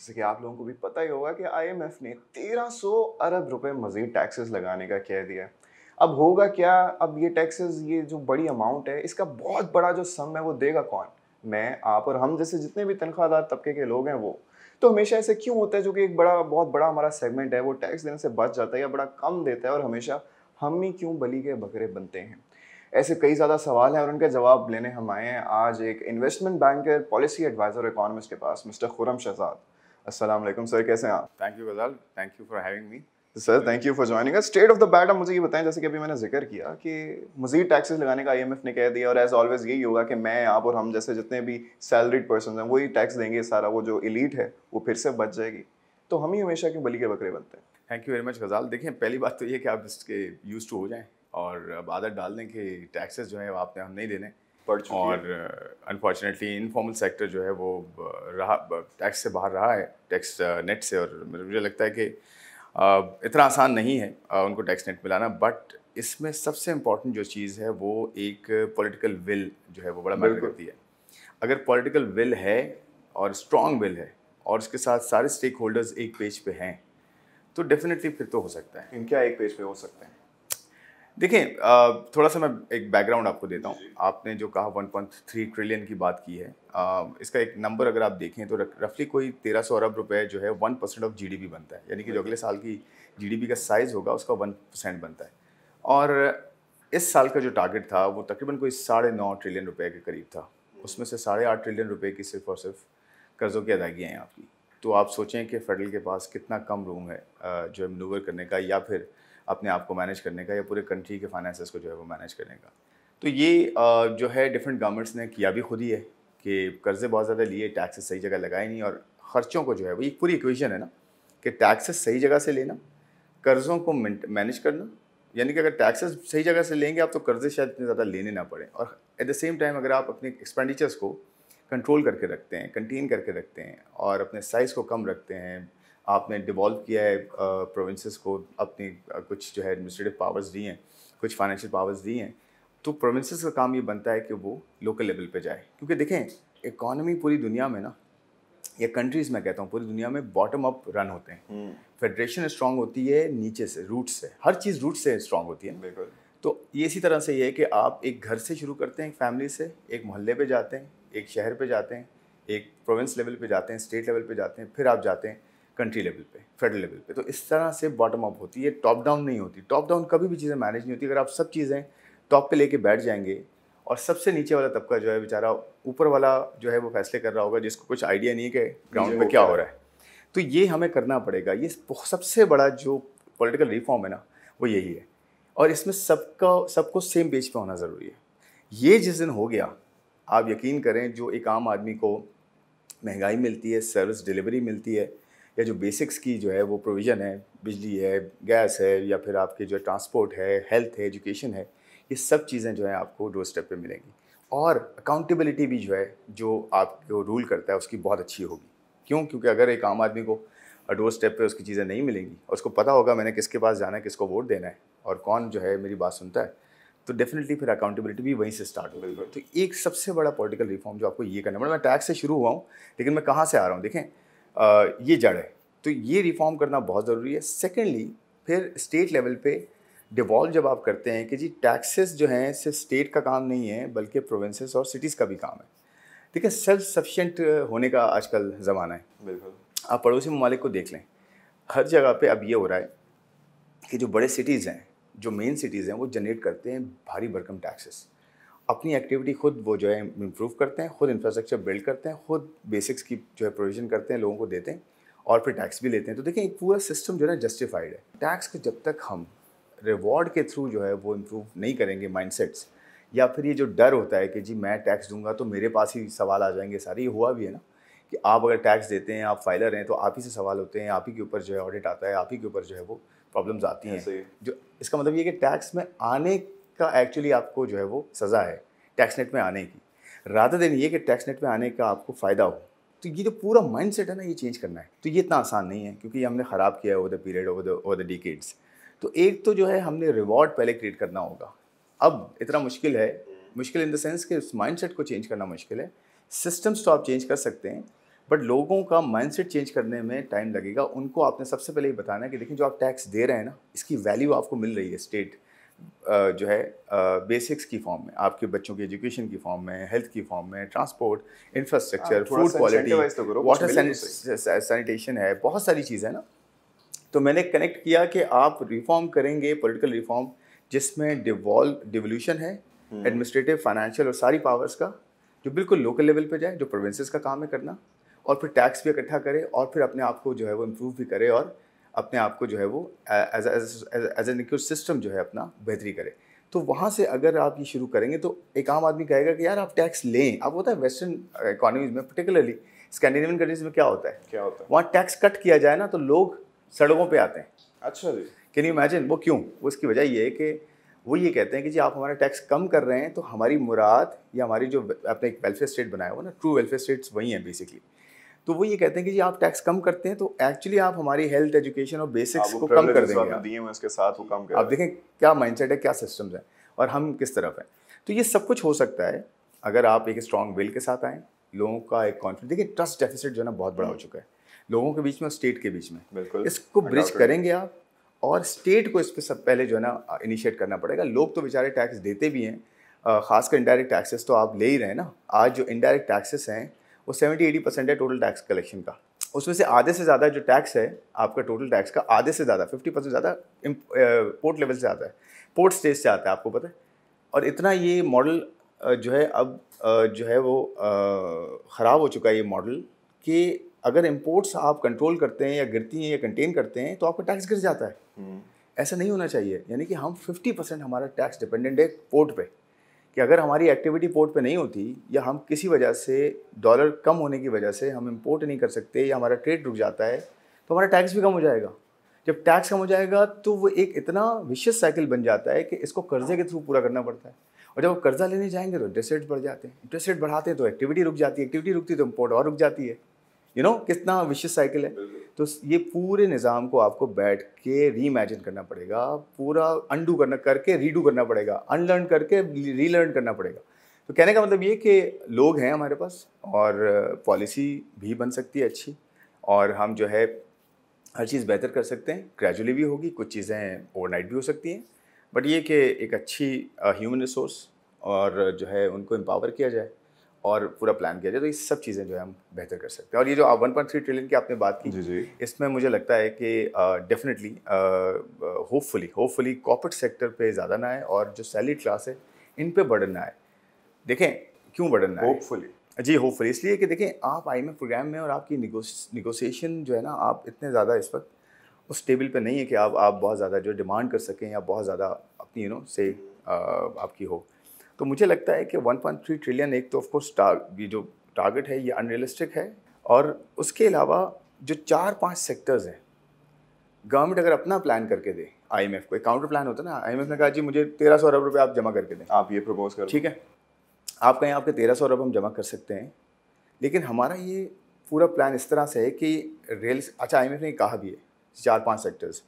जैसे कि आप लोगों को भी पता ही होगा कि आईएमएफ ने 1300 अरब रुपए मजीद टैक्सेस लगाने का कह दिया है। अब होगा क्या? अब ये टैक्सेस, ये जो बड़ी अमाउंट है, इसका बहुत बड़ा जो सम है वो देगा कौन? मैं, आप और हम जैसे जितने भी तनख्वाहदार तबके के लोग हैं वो। तो हमेशा ऐसे क्यों होता है जो कि एक बहुत बड़ा हमारा सेगमेंट है वो टैक्स देने से बच जाता है या बड़ा कम देता है, और हमेशा हम ही क्यों बलि के बकरे बनते हैं? ऐसे कई ज़्यादा सवाल हैं और उनके जवाब लेने हम आए हैं आज एक investment banker, policy adviser, economist के पास, मिस्टर खुर्रम शहजाद। अस्सलाम वालेकुम सर, कैसे हैं आप? थैंक यू गजाल, thank you for having me. Sir thank you for joining us. State of the bat, आप मुझे ये बताएं, जैसे कि अभी मैंने जिक्र किया कि मजीद टैक्सेस लगाने का आईएमएफ ने कह दिया, और एज ऑलवेज यही होगा कि मैं, आप और हम जैसे जितने भी सैलरीड पर्सन हैं वही टैक्स देंगे, सारा वो जो एलीट है वो फिर से बच जाएगी। तो हम ही हमेशा क्यों बलि के बकरे बनते हैं? थैंक यू वेरी मच गजाल। देखें, पहली बात तो ये कि आप इसके यूज टू हो जाएं और अब आदत डाल दें कि टैक्सेस जो है वो आपने हम नहीं देने। पड़ चुकी और है। अनफॉर्चुनेटली इनफॉर्मल सेक्टर जो है वो रहा टैक्स से बाहर रहा है, टैक्स नेट से। और मुझे लगता है कि इतना आसान नहीं है उनको टैक्स नेट मिलाना। बट इसमें सबसे इम्पॉर्टेंट जो चीज़ है वो एक पॉलिटिकल विल जो है वो बड़ा मैटर बिल्कुल। करती है। अगर पॉलिटिकल विल है और स्ट्रॉन्ग विल है और उसके साथ सारे स्टेक होल्डर्स एक पेज पे हैं तो डेफिनेटली फिर तो हो सकता है। इनके एक पेज पे हो सकते हैं। देखें, थोड़ा सा मैं एक बैकग्राउंड आपको देता हूँ। आपने जो कहा 1.3 ट्रिलियन की बात की है, इसका एक नंबर अगर आप देखें तो रफली कोई 1300 अरब रुपए जो है 1% ऑफ जीडीपी बनता है। यानी कि जो अगले साल की जीडीपी का साइज़ होगा उसका 1% बनता है। और इस साल का जो टारगेट था वो तकरीबन कोई 9.5 ट्रिलियन रुपए के करीब था। उसमें से 8.5 ट्रिलियन रुपए की सिर्फ और सिर्फ कर्ज़ों की अदायगियाँ हैं आपकी। तो आप सोचें कि फेडरल के पास कितना कम रूम है जो है मनूवर करने का, या फिर अपने आप को मैनेज करने का, या पूरे कंट्री के फाइनेंसेस को जो है वो मैनेज करने का। तो ये जो है डिफरेंट गवर्नमेंट्स ने किया भी खुद ही है कि कर्ज़े बहुत ज़्यादा लिए, टैक्सेस सही जगह लगाए नहीं, और ख़र्चों को जो है वो एक पूरी इक्वेशन है ना कि टैक्सेस सही जगह से लेना, कर्ज़ों को मैनेज करना। यानी कि अगर टैक्सेस सही जगह से लेंगे आप तो कर्ज़े शायद इतने ज़्यादा लेने ना पड़े, और एट द सेम टाइम अगर आप अपने एक्सपेंडिचर्स को कंट्रोल करके रखते हैं, कंटेन करके रखते हैं और अपने साइज़ को कम रखते हैं। आपने डिवॉल्व किया है प्रोविंसेस को अपनी कुछ जो है एडमिनिस्ट्रेटिव पावर्स दी हैं, कुछ फाइनेंशियल पावर्स दी हैं, तो प्रोविंसेस का काम ये बनता है कि वो लोकल लेवल पे जाए। क्योंकि देखें, इकॉनमी पूरी दुनिया में ना, या कंट्रीज़ में कहता हूँ, पूरी दुनिया में बॉटम अप रन होते हैं। फेडरेशन स्ट्रांग होती है नीचे से, रूट से, हर चीज़ रूट से स्ट्रांग होती है। बिल्कुल। तो ये इसी तरह से ये है कि आप एक घर से शुरू करते हैं, एक फैमिली से, एक मोहल्ले पे जाते हैं, एक शहर पे जाते हैं, एक प्रोविंस लेवल पे जाते हैं, स्टेट लेवल पे जाते हैं, फिर आप जाते हैं कंट्री लेवल पे, फेडरल लेवल पे। तो इस तरह से बॉटम अप होती है, टॉप डाउन नहीं होती। टॉप डाउन कभी भी चीज़ें मैनेज नहीं होती। अगर आप सब चीज़ें टॉप पे लेके बैठ जाएंगे और सबसे नीचे वाला तबका जो है बेचारा, ऊपर वाला जो है वो फैसले कर रहा होगा, जिसको कुछ आइडिया नहीं है कि ग्राउंड पे क्या हो रहा है। तो ये हमें करना पड़ेगा। ये सबसे बड़ा जो पॉलिटिकल रिफॉर्म है ना, वो यही है। और इसमें सबको सेम पेज पे होना ज़रूरी है। ये जिस दिन हो गया, आप यकीन करें, जो एक आम आदमी को महंगाई मिलती है, सर्विस डिलीवरी मिलती है, या जो बेसिक्स की जो है वो प्रोविज़न है, बिजली है, गैस है, या फिर आपके जो ट्रांसपोर्ट है, हेल्थ है, एजुकेशन है, ये सब चीज़ें जो हैं आपको डोर स्टेप पे मिलेंगी। और अकाउंटेबिलिटी भी जो है, जो आपको रूल करता है, उसकी बहुत अच्छी होगी। क्यों? क्योंकि अगर एक आम आदमी को डोर स्टेप पे उसकी चीज़ें नहीं मिलेंगी और उसको पता होगा मैंने किसके पास जाना है, किसको वोट देना है और कौन जो है मेरी बात सुनता है, तो डेफिनेटली फिर अकाउंटेबिलिटी भी वहीं से स्टार्ट होगी। तो एक सबसे बड़ा पॉलिटिकल रिफॉर्म जो आपको ये करना है, मैं टैक्स से शुरू हुआ हूँ, लेकिन मैं कहाँ से आ रहा हूँ देखें, ये जड़ है। तो ये रिफॉर्म करना बहुत ज़रूरी है। सेकेंडली, फिर स्टेट लेवल पे डिवॉल्व जब आप करते हैं कि जी टैक्सेस जो हैं सिर्फ स्टेट का काम नहीं है, बल्कि प्रोविंसेस और सिटीज़ का भी काम है। देखिए, सेल्फ सफिशिएंट होने का आजकल ज़माना है। बिल्कुल। आप पड़ोसी ममालिक को देख लें, हर जगह पे अब ये हो रहा है कि जो बड़े सिटीज़ हैं, जो मेन सिटीज़ हैं, वो जनरेट करते हैं भारी भरकम टैक्सेस। अपनी एक्टिविटी खुद वो जो है इम्प्रूव करते हैं, खुद इंफ्रास्ट्रक्चर बिल्ड करते हैं, खुद बेसिक्स की जो है प्रोविज़न करते हैं, लोगों को देते हैं और फिर टैक्स भी लेते हैं। तो देखिए, एक पूरा सिस्टम जो है ना जस्टिफाइड है। टैक्स को जब तक हम रिवॉर्ड के थ्रू जो है वो इम्प्रूव नहीं करेंगे माइंडसेट्स, या फिर ये जो डर होता है कि जी मैं टैक्स दूंगा तो मेरे पास ही सवाल आ जाएंगे सारे, ये हुआ भी है ना कि आप अगर टैक्स देते हैं, आप फाइलर हैं, तो आप ही से सवाल होते हैं, आप ही के ऊपर जो है ऑडिट आता है, आप ही के ऊपर जो है वो प्रॉब्लम्स आती हैं। ऐसे ही। जो इसका मतलब ये कि टैक्स में आने का एक्चुअली आपको जो है वो सज़ा है टैक्स नेट में आने की, रादर देन ये कि टैक्स नेट में आने का आपको फ़ायदा हो। तो ये जो पूरा माइंडसेट है ना, ये चेंज करना है। तो ये इतना आसान नहीं है, क्योंकि ये हमने ख़राब किया है over the period, over the decades. तो एक तो जो है हमने रिवॉर्ड पहले क्रिएट करना होगा। अब इतना मुश्किल है, मुश्किल इन द सेंस कि उस माइंडसेट को चेंज करना मुश्किल है। सिस्टम्स तो आप चेंज कर सकते हैं, बट लोगों का माइंडसेट चेंज करने में टाइम लगेगा। उनको आपने सबसे पहले ये बताना है कि देखिए जो आप टैक्स दे रहे हैं ना, इसकी वैल्यू आपको मिल रही है स्टेट जो है बेसिक्स की फॉर्म में, आपके बच्चों की एजुकेशन की फॉर्म में, हेल्थ की फॉर्म में, ट्रांसपोर्ट, इंफ्रास्ट्रक्चर, थोड़ा फूड सा क्वालिटी, incentivize तो करो, कुछ वाटर मिले तो सही। सैनिटेशन है, बहुत सारी चीज़ें हैं ना। तो मैंने कनेक्ट किया कि आप रिफॉर्म करेंगे, पॉलिटिकल रिफॉर्म जिसमें डिवोल्यूशन है एडमिनिस्ट्रेटिव, फाइनेंशियल और सारी पावर्स का, जो बिल्कुल लोकल लेवल पे जाए, जो प्रोविंसेस का काम है करना, और फिर टैक्स भी इकट्ठा करे और फिर अपने आप को जो है वो इम्प्रूव भी करे और अपने आप को जो है वो एज एन इक्व सिस्टम जो है अपना बेहतरी करे। तो वहाँ से अगर आप ये शुरू करेंगे तो एक आम आदमी कहेगा कि यार आप टैक्स लें। अब होता है वेस्टर्न इकोनॉमीज में, पर्टिकुलरली स्कैंडिनेवियन कंट्रीज में क्या होता है, वहाँ टैक्स कट किया जाए ना तो लोग सड़कों पे आते हैं। अच्छा जी। Can you imagine? वो क्यों? वो उसकी वजह ये है कि वो ये कहते हैं कि जी आप हमारा टैक्स कम कर रहे हैं तो हमारी मुराद या हमारी जो आपने एक वेलफेयर स्टेट बनाया हुआ ना, ट्रू वेलफेयर स्टेट्स वही हैं बेसिकली। तो वो ये कहते हैं कि जी आप टैक्स कम करते हैं तो एक्चुअली आप हमारी हेल्थ, एजुकेशन और बेसिक्स को कम कर देंगे। दिए हैं उसके साथ वो कम कर आप देखें क्या माइंडसेट है, क्या सिस्टम्स हैं और हम किस तरफ हैं। तो ये सब कुछ हो सकता है अगर आप एक स्ट्रॉन्ग विल के साथ आएँ, लोगों का एक कॉन्फिडेंस। देखिए ट्रस्ट डेफिसिट जो है ना बहुत बड़ा हो चुका है लोगों के बीच में और स्टेट के बीच में। बिल्कुल, इसको ब्रिज करेंगे आप, और स्टेट को इस पर सब पहले जो है ना इनिशिएट करना पड़ेगा। लोग तो बेचारे टैक्स देते भी हैं, खासकर इनडायरेक्ट टैक्सेस तो आप ले ही रहे हैं ना। आज जो इनडायरेक्ट टैक्सेस हैं वो 70-80% है टोटल टैक्स कलेक्शन का। उसमें से आधे से ज़्यादा जो टैक्स है आपका टोटल टैक्स का, आधे से ज़्यादा 50% ज़्यादा पोर्ट लेवल से आता है, पोर्ट स्टेज से आता है, आपको पता है। और इतना ये मॉडल जो है अब जो है वो ख़राब हो चुका है ये मॉडल, कि अगर इंपोर्ट्स आप कंट्रोल करते हैं या गिरती हैं या कंटेन करते हैं तो आपका टैक्स गिर जाता है। ऐसा नहीं होना चाहिए। यानी कि हम 50% हमारा टैक्स डिपेंडेंट है पोर्ट पे, कि अगर हमारी एक्टिविटी पोर्ट पे नहीं होती या हम किसी वजह से डॉलर कम होने की वजह से हम इंपोर्ट नहीं कर सकते या हमारा ट्रेड रुक जाता है तो हमारा टैक्स भी कम हो जाएगा। जब टैक्स कम हो जाएगा तो वो एक इतना विशियस साइकिल बन जाता है कि इसको कर्जे के थ्रू पूरा करना पड़ता है। और जब वो कर्जा लेने जाएंगे तो इंटरेस्ट रेट बढ़ जाते हैं, इंटरेस्ट रेट बढ़ाते हैं तो एक्टिविटी रुक जाती है, एक्टिविटी रुकती है तो इंपोर्ट और रुक जाती है। कितना विशियस साइकिल है। तो ये पूरे निज़ाम को आपको बैठ के रीइमेजिन करना पड़ेगा, पूरा अंडू करके रीडू करना पड़ेगा, अनलर्न करके रीलर्न करना पड़ेगा। तो कहने का मतलब ये कि लोग हैं हमारे पास और पॉलिसी भी बन सकती है अच्छी, और हम जो है हर चीज़ बेहतर कर सकते हैं। ग्रेजुअली भी होगी, कुछ चीज़ें ओवरनाइट भी हो सकती हैं, बट ये कि एक अच्छी ह्यूमन रिसोर्स और जो है उनको एम्पावर किया जाए और पूरा प्लान किया जाए तो ये सब चीज़ें जो है हम बेहतर कर सकते हैं। और ये जो 1.3 ट्रिलियन की आपने बात की, जी। इसमें मुझे लगता है कि डेफिनेटली होपफुली कॉर्पोरेट सेक्टर पे ज़्यादा ना आए और जो सैलरी क्लास है इन पे बर्डन ना आए। देखें क्यों बर्डन ना आए? होपफुली इसलिए कि देखें आप IMF प्रोग्राम में और आपकी निगोसिएशन जो है ना, आप इतने ज़्यादा इस वक्त उस टेबल पे नहीं है कि आप बहुत ज़्यादा जो डिमांड कर सकें या बहुत ज़्यादा अपनी से आपकी हो। तो मुझे लगता है कि 1.3 ट्रिलियन एक तो ऑफकोर्स ये जो टारगेट है ये अनरियलिस्टिक है, और उसके अलावा जो 4-5 सेक्टर्स हैं, गवर्नमेंट अगर अपना प्लान करके दे, IMF को एक काउंटर प्लान होता है ना, IMF ने कहा जी मुझे 1300 अरब रुपये आप जमा करके दें, आप ये प्रपोज करो, ठीक है, आप कहें आपके 1300 अरब हम जमा कर सकते हैं, लेकिन हमारा ये पूरा प्लान इस तरह से है कि अच्छा IMF ने कहा भी है 4-5 सेक्टर्स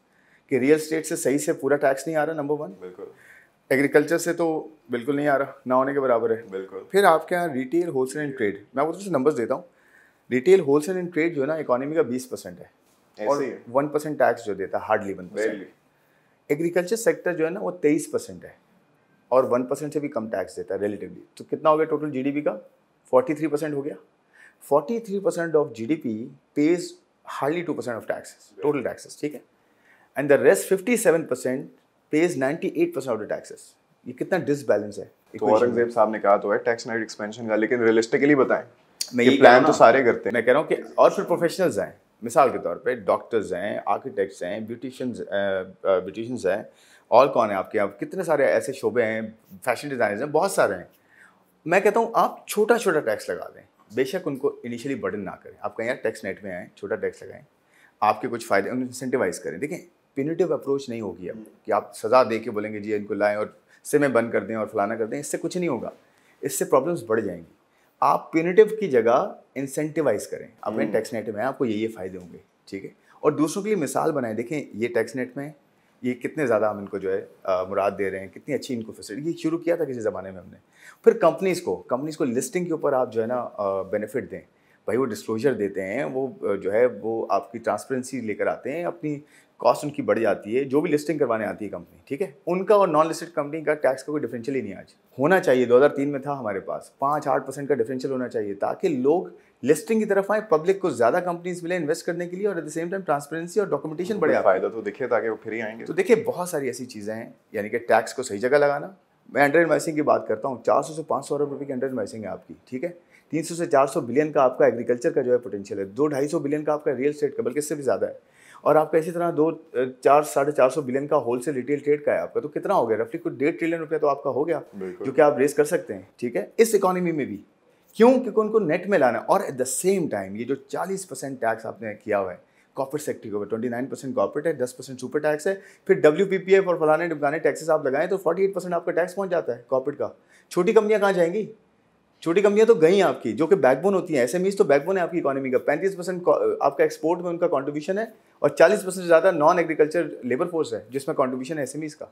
कि रियल स्टेट से सही से पूरा टैक्स नहीं आ रहा, नंबर 1, बिल्कुल, एग्रीकल्चर से तो बिल्कुल नहीं आ रहा, ना होने के बराबर है, बिल्कुल। फिर आपके यहाँ रिटेल, होलसेल एंड ट्रेड, मैं आपको कुछ नंबर्स देता हूँ। रिटेल, होलसेल एंड ट्रेड जो है ना इकोनॉमी का 20% है और 1% टैक्स जो देता है, हार्डली 1%। एग्रीकल्चर सेक्टर जो है ना वो 23% है और 1% से भी कम टैक्स देता है रिलेटिवली। तो कितना हो गया टोटल GDP का? 43% हो गया। 43% of GDP page hardly 2% of taxes, total taxes, ठीक है, and the rest 57% page 98% of the taxes. ये कितना डिसबैलेंस है। तो औरंगजेब साहब ने कहा तो है टैक्स नेट एक्सपेंशन का, लेकिन रियलिस्टिकली बताएं, मैं ये प्लान तो सारे करते हैं। मैं कह रहा हूँ कि और फिर प्रोफेशनल्स हैं, मिसाल के तौर पे डॉक्टर्स हैं, आर्किटेक्ट्स हैं, ब्यूटिशियंस हैं, और कौन है आपके यहाँ, कितने सारे ऐसे शोबे हैं, फैशन डिज़ाइनर्स हैं, बहुत सारे हैं। मैं कहता हूँ आप छोटा छोटा टैक्स लगा दें, बेशक उनको इनिशियली बर्डन ना करें। आप कहें यार टैक्स नेट में आएँ, छोटा टैक्स लगाएं, आपके कुछ फ़ायदे, उनको इंसेंटिवाइज़ करें। देखें पिनिटिव अप्रोच नहीं होगी अब कि आप सज़ा दे के बोलेंगे जी इनको लाएँ और सिमें बंद कर दें और फलाना कर दें, इससे कुछ नहीं होगा, इससे प्रॉब्लम्स बढ़ जाएंगी। आप पिनिटिव की जगह इंसेंटिवाइज़ करें, अपने टैक्स नेट में आपको ये फ़ायदे होंगे, ठीक है, और दूसरों के लिए मिसाल बनाएं। देखें ये टैक्स नेट में ये कितने ज़्यादा हम इनको जो है मुराद दे रहे हैं, कितनी अच्छी इनको फैसिलिटी, ये शुरू किया था किसी ज़माने में हमने। फिर कंपनीज़ को लिस्टिंग के ऊपर आप जो है ना बेनिफिट दें, भाई वो डिस्क्लोजर देते हैं, वो जो है वो आपकी ट्रांसपेरेंसी लेकर आते हैं, अपनी कॉस्ट उनकी बढ़ जाती है, जो भी लिस्टिंग करवाने आती है कंपनी, ठीक है, उनका और नॉन लिस्टेड कंपनी का टैक्स का कोई डिफरेंशियल ही नहीं आज होना चाहिए। 2003 में था हमारे पास 5-8% का डिफरेंशियल होना चाहिए, ताकि लोग लिस्टिंग की तरफ आए, पब्लिक को ज़्यादा कंपनीज मिले इन्वेस्ट करने के लिए, और at the same time transparency और डॉक्यूमेंटेशन बढ़े। फायदा तो दिखे ताकि वो फिर ही आएंगे। तो देखिए बहुत सारी ऐसी चीज़ें हैं, यानी कि टैक्स को सही जगह लगाना। मैं अंडर इन्वेस्टिंग की बात करता हूँ, 400 से 500 अरब रुपये की अंडर इन्वेस्टिंग है आपकी, ठीक है। 300 से 400 बिलियन का आपका एग्रीकल्चर का जो है पोटेंशियल है, 200-250 बिलियन का आपका रियल एस्टेट का, बल्कि इससे भी ज़्यादा है। और आपका इसी तरह 400-450 बिलियन का होलसेल रिटेल ट्रेड का है आपका। तो कितना हो गया, रफली कुछ 1.5 ट्रिलियन रुपया तो आपका हो गया, जो कि आप रेस कर सकते हैं, ठीक है, इस इकोनॉमी में भी। क्यों? क्योंकि उनको नेट में लाना है। और एट द सेम टाइम ये जो 40% टैक्स आपने किया हुआ है कॉर्पोरेट सेक्टर के ऊपर, 29% कॉर्पोरेट है, 10% सुपर टैक्स है, फिर WPPF और फलाने ढिमकाने टैक्सेस आप लगाएं तो 48% आपका टैक्स पहुंच जाता है कॉर्पोरेट का। छोटी कंपनियां कहाँ जाएंगी? छोटी कंपनियां तो गई आपकी, जो कि बैकबोन होती हैं। SMEs तो बैकबोन है आपकी इकोनॉमी का। 35% आपका एक्सपोर्ट में उनका कंट्रीब्यूशन है, और 40% से ज़्यादा नॉन एग्रीकल्चर लेबर फोर्स है जिसमें कंट्रीब्यूशन है SMEs का।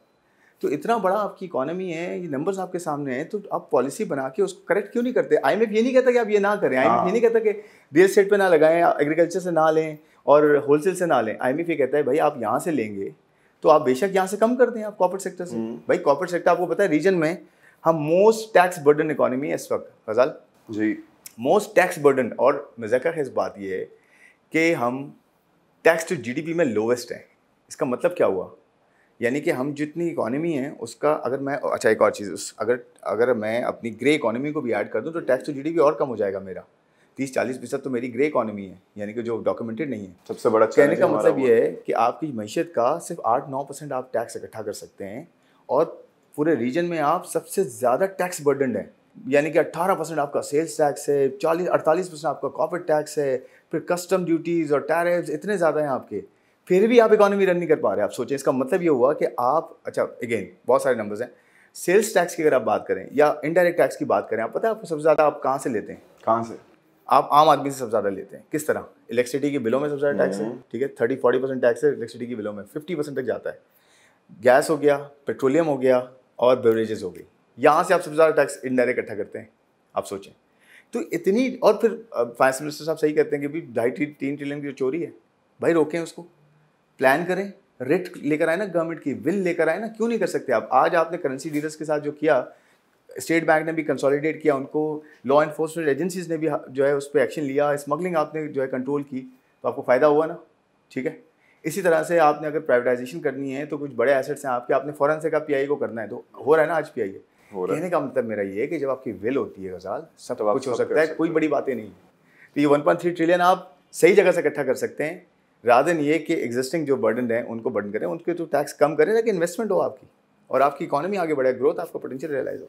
तो इतना बड़ा आपकी इकोनॉमी है, ये नंबर्स आपके सामने हैं, तो आप पॉलिसी बना के उसको करेक्ट क्यों नहीं करते? IMF ये नहीं कहता कि आप ये ना करें, IMF ये नहीं कहता कि रियल एस्टेट पे ना लगाएं, एग्रीकल्चर से ना लें और होलसेल से ना लें। IMF ये कहता है भाई आप यहाँ से लेंगे तो आप बेशक यहाँ से कम कर दें आप कॉर्पोरेट सेक्टर से। भाई कॉर्पोरेट सेक्टर आपको पता है रीजन में हम मोस्ट टैक्स बर्डन इकोनॉमी है इस वक्त, फजाल जी, मोस्ट टैक्स बर्डन। और मज़ाक है इस बात ये है कि हम टैक्स टू GDP में लोवेस्ट हैं। इसका मतलब क्या हुआ? यानी कि हम जितनी इकोनॉमी है उसका, अगर मैं, अच्छा एक और चीज़, अगर मैं अपनी ग्रे इकोनॉमी को भी ऐड कर दूं तो टैक्स टू GDP और कम हो जाएगा मेरा। 30-40% तो मेरी ग्रे इकोनॉमी है, यानी कि जो डॉक्यूमेंटेड नहीं है। सबसे बड़ा कहने का मतलब ये है कि आपकी मैशियत का सिर्फ 8-9% आप टैक्स इकट्ठा कर सकते हैं, और पूरे रीजन में आप सबसे ज़्यादा टैक्स बर्डन है। यानी कि 18% आपका सेल्स टैक्स है, 48% आपका कॉर्पोरेट टैक्स है, फिर कस्टम ड्यूटीज़ और टैरिफ्स इतने ज़्यादा हैं आपके, फिर भी आप इकोनॉमी रन नहीं कर पा रहे। आप सोचें, इसका मतलब ये हुआ कि आप, अच्छा अगेन बहुत सारे नंबर्स हैं। सेल्स टैक्स की अगर आप बात करें या इनडायरेक्ट टैक्स की बात करें, आप पता है आपको सबसे ज़्यादा आप कहाँ से लेते हैं? कहाँ से? आप आम आदमी से सबसे ज़्यादा लेते हैं। किस तरह? इलेक्ट्रिसिटी के बिलों में सबसे ज़्यादा टैक्स है, ठीक है, 30-40% टैक्स है इलेक्ट्रिसिटी के बिलों में, 50% तक जाता है। गैस हो गया, पेट्रोलियम हो गया, और बेवरेजेस हो गई, यहाँ से आप सबसे ज़्यादा टैक्स इनडायरेक्ट इकट्ठा करते हैं। आप सोचें तो इतनी, और फिर फाइनेंस मिनिस्टर साहब सही कहते हैं कि भी 2.5-3 ट्रिलियन की जो चोरी है, भाई रोकें उसको, प्लान करें, रेट लेकर आए ना, गवर्नमेंट की विल लेकर आए ना। क्यों नहीं कर सकते आप? आज आपने करेंसी डीलर्स के साथ जो किया, स्टेट बैंक ने भी कंसोलिडेट किया उनको, लॉ एनफोर्समेंट एजेंसीज ने भी जो है उस पर एक्शन लिया, स्मगलिंग आपने जो है कंट्रोल की, तो आपको फ़ायदा हुआ ना, ठीक है। इसी तरह से आपने अगर प्राइवेटाइजेशन करनी है तो कुछ बड़े एसेट्स हैं आपके, आपने फ़ौरन से कहा PI को करना है, तो हो रहा है ना आज PI। कहने का मतलब मेरा ये है कि जब आपकी विल होती है गजाल, सब कुछ हो सकता है, कोई बड़ी बातें नहीं है। तो ये 1.3 ट्रिलियन आप सही जगह से इकट्ठा कर सकते हैं, रादर ये कि एग्जिस्टिंग जो बर्डन है उनको बर्डन करें, उनके तो टैक्स कम करें ताकि इन्वेस्टमेंट हो आपकी, और आपकी इकोनॉमी आगे बढ़े, ग्रोथ, आपका पोटेंशियल रियलाइज हो।